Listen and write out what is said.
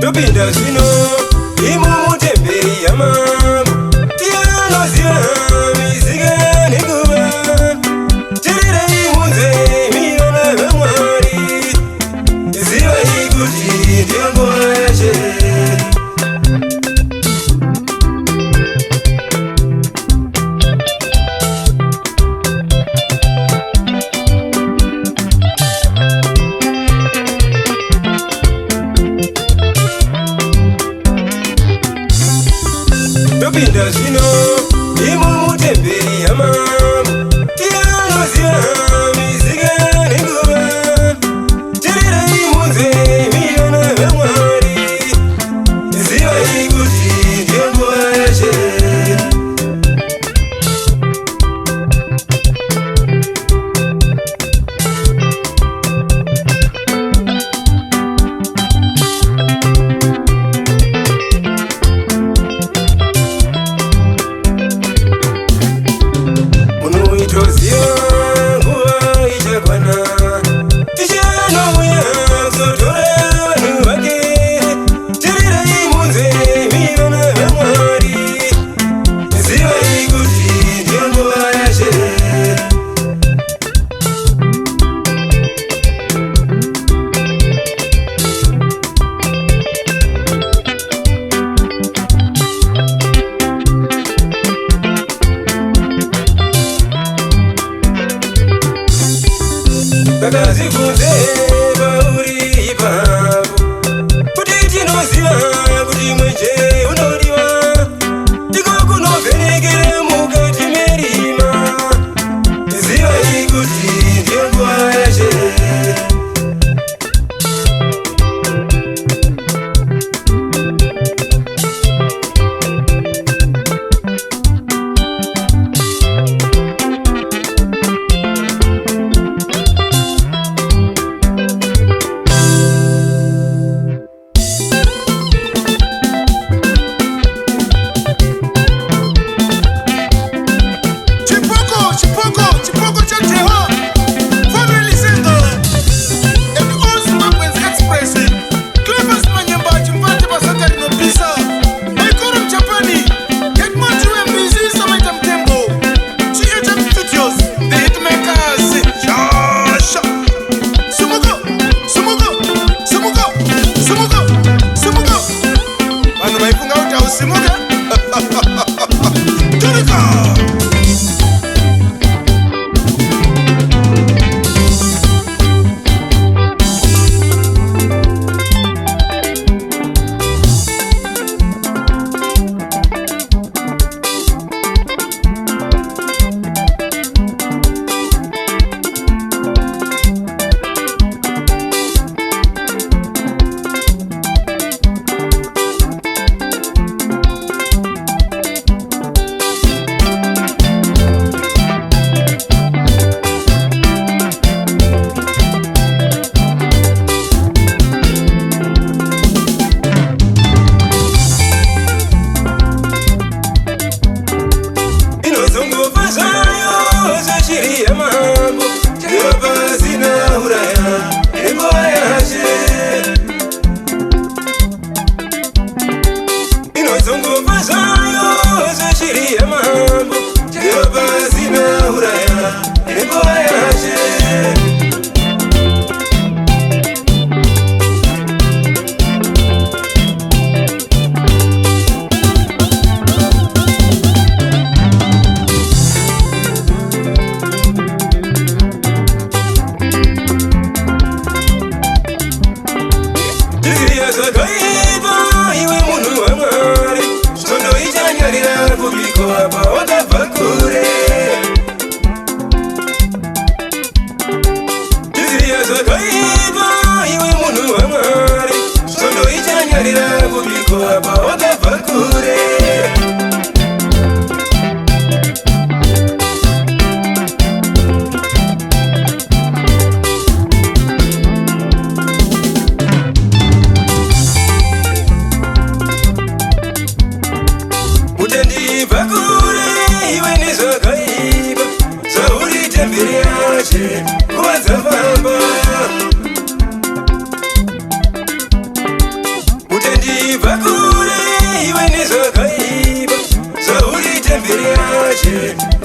topinda zvino imo Temberi Yamambo tinoziva mizika nenguva chererei munze mivana vaMwari zivai kuti ndiyo nguva yaShe. Topinda zvino imo Temberi Yamambo tinoziva mizika nenguva chererei munze mivana vaMwari zivai kuti ndiyo nguva yaShe. Kakazikunze pauri ipapo kuti tinoziva kuti mweje unodiwa tiko kunovhenekere mukati merima zivai kuti ndiyo nguva yaShe. Fanuel Lisenga and all Zimbabweans expressing clever manyamba chimpati pasaka rinopisa maikoro mchapani get much when busy samaita mtembo CHM Studios the hitmakers shasha sumuko sumuko sumuko sumuko sumuko vanhu vaifunga kuti hausimuka turika. Inozongofa zvayowo Shiriyamambo pasina auraya nenguva yaShe. Inozongofa zvayowo Shiriyamambo pasina auraya nenguva yaShe. Zvakaipa iwe munhu waMwari zvondoichanyarira kubiko apa wakabva kure. Zviziya zvakaipa iwe munhu waMwari zvondoichanyarira kubiko apa wakabva kure. Ndibva kure iwe nezvakaipa zvauri Temberi yaShe nguva dzafamba. yaShe